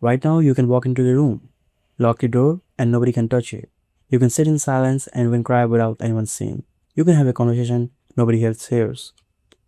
Right now, you can walk into the room, lock the door, and nobody can touch you. You can sit in silence and even cry without anyone seeing. You can have a conversation nobody else hears.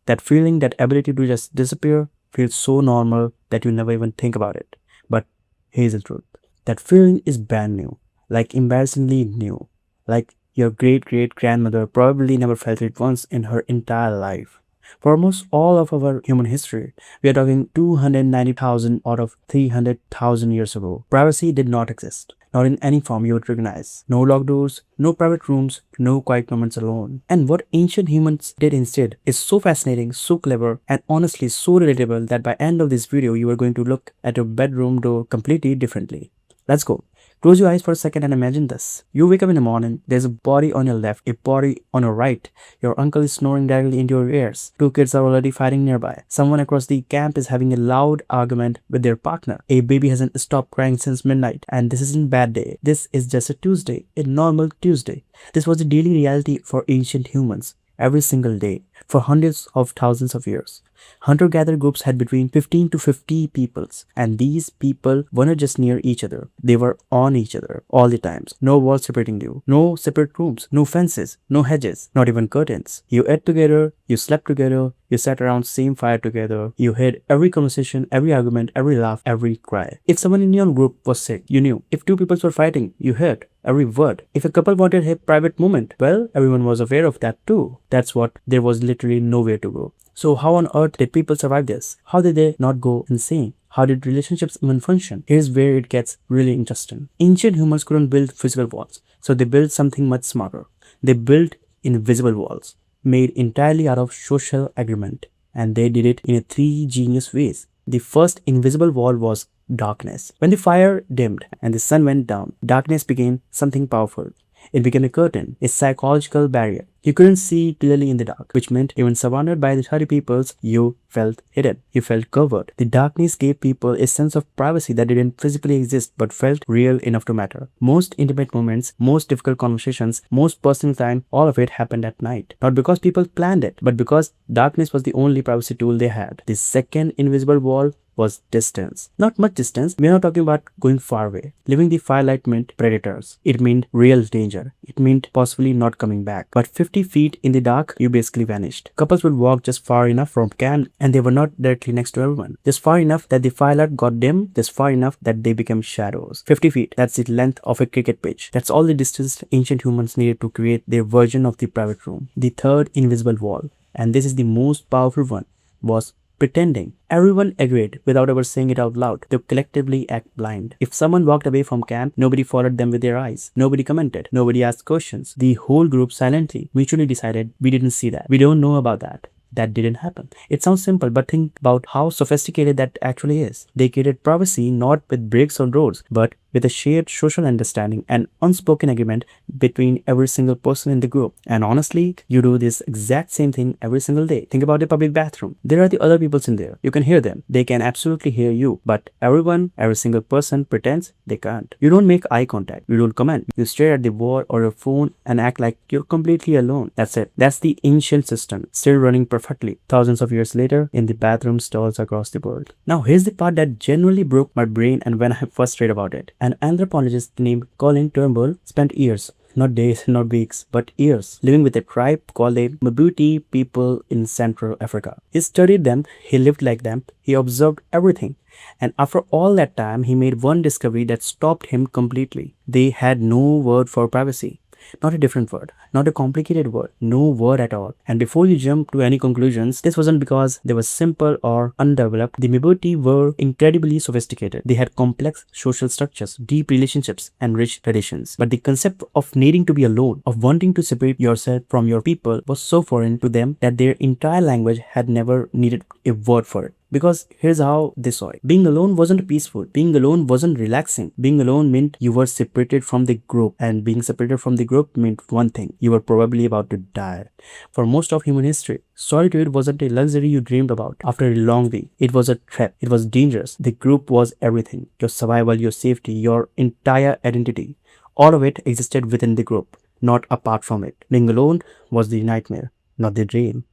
That feeling, that ability to just disappear, feels so normal that you never even think about it. But here's the truth, that feeling is brand new, like embarrassingly new. Like your great great grandmother probably never felt it once in her entire life. For almost all of our human history, we are talking 290,000 out of 300,000 years ago, privacy did not exist. Not in any form you would recognize. No locked doors, no private rooms, no quiet moments alone. And what ancient humans did instead is so fascinating, so clever, and honestly so relatable that by end of this video you are going to look at your bedroom door completely differently. Let's go. Close your eyes for a second and imagine this. You wake up in the morning, there's a body on your left, a body on your right. Your uncle is snoring directly into your ears. Two kids are already fighting nearby. Someone across the camp is having a loud argument with their partner. A baby hasn't stopped crying since midnight. And this isn't bad day. This is just a Tuesday, a normal Tuesday. This was the daily reality for ancient humans. Every single day, for hundreds of thousands of years. Hunter-gatherer groups had between 15 to 50 peoples, and these people weren't just near each other, they were on each other all the times. No walls separating you, no separate rooms, no fences, no hedges, not even curtains. You ate together, you slept together, you sat around same fire together, you heard every conversation, every argument, every laugh, every cry. If someone in your group was sick, you knew. If two people were fighting, you heard every word. If a couple wanted a private moment, well, everyone was aware of that too. That's what there was literally nowhere to go. So how on earth did people survive this? How did they not go insane? How did relationships even function? Here's where it gets really interesting. Ancient humans couldn't build physical walls, so they built something much smarter. They built invisible walls, made entirely out of social agreement, and they did it in three genius ways. The first invisible wall was darkness. When the fire dimmed and the sun went down, darkness became something powerful. It became a curtain, a psychological barrier. You couldn't see clearly in the dark, which meant even surrounded by the 30 peoples, you felt hidden. You felt covered. The darkness gave people a sense of privacy that didn't physically exist but felt real enough to matter. Most intimate moments, most difficult conversations, most personal time, all of it happened at night. Not because people planned it, but because darkness was the only privacy tool they had. The second invisible wall was distance. Not much distance. We are not talking about going far away. Leaving the firelight meant predators. It meant real danger. It meant possibly not coming back. But 50 feet in the dark, you basically vanished. Couples would walk just far enough from camp and they were not directly next to everyone. Just far enough that the firelight got dim, just far enough that they became shadows. 50 feet, that's the length of a cricket pitch. That's all the distance ancient humans needed to create their version of the private room. The third invisible wall, and this is the most powerful one, was pretending. Everyone agreed without ever saying it out loud. They collectively act blind. If someone walked away from camp, nobody followed them with their eyes. Nobody commented. Nobody asked questions. The whole group silently, mutually decided, we didn't see that. We don't know about that. That didn't happen. It sounds simple, but think about how sophisticated that actually is. They created privacy not with bricks or doors, but with a shared social understanding and unspoken agreement between every single person in the group. And honestly, you do this exact same thing every single day. Think about the public bathroom. There are the other people in there. You can hear them. They can absolutely hear you. But every single person pretends they can't. You don't make eye contact. You don't comment. You stare at the wall or your phone and act like you're completely alone. That's it. That's the ancient system, still running perfectly thousands of years later in the bathroom stalls across the world. Now here's the part that genuinely broke my brain and when I first read about it. An anthropologist named Colin Turnbull spent years, not days, not weeks, but years, living with a tribe called the Mabuti people in Central Africa. He studied them, he lived like them, he observed everything. And after all that time, he made one discovery that stopped him completely. They had no word for privacy. Not a different word, not a complicated word, no word at all. And before you jump to any conclusions, this wasn't because they were simple or undeveloped. The Miboti were incredibly sophisticated. They had complex social structures, deep relationships, and rich traditions. But the concept of needing to be alone, of wanting to separate yourself from your people, was so foreign to them that their entire language had never needed a word for it. Because here's how they saw it. Being alone wasn't peaceful. Being alone wasn't relaxing. Being alone meant you were separated from the group. And being separated from the group meant one thing. You were probably about to die. For most of human history, solitude wasn't a luxury you dreamed about after a long week. It was a threat. It was dangerous. The group was everything. Your survival, your safety, your entire identity. All of it existed within the group, not apart from it. Being alone was the nightmare, not the dream.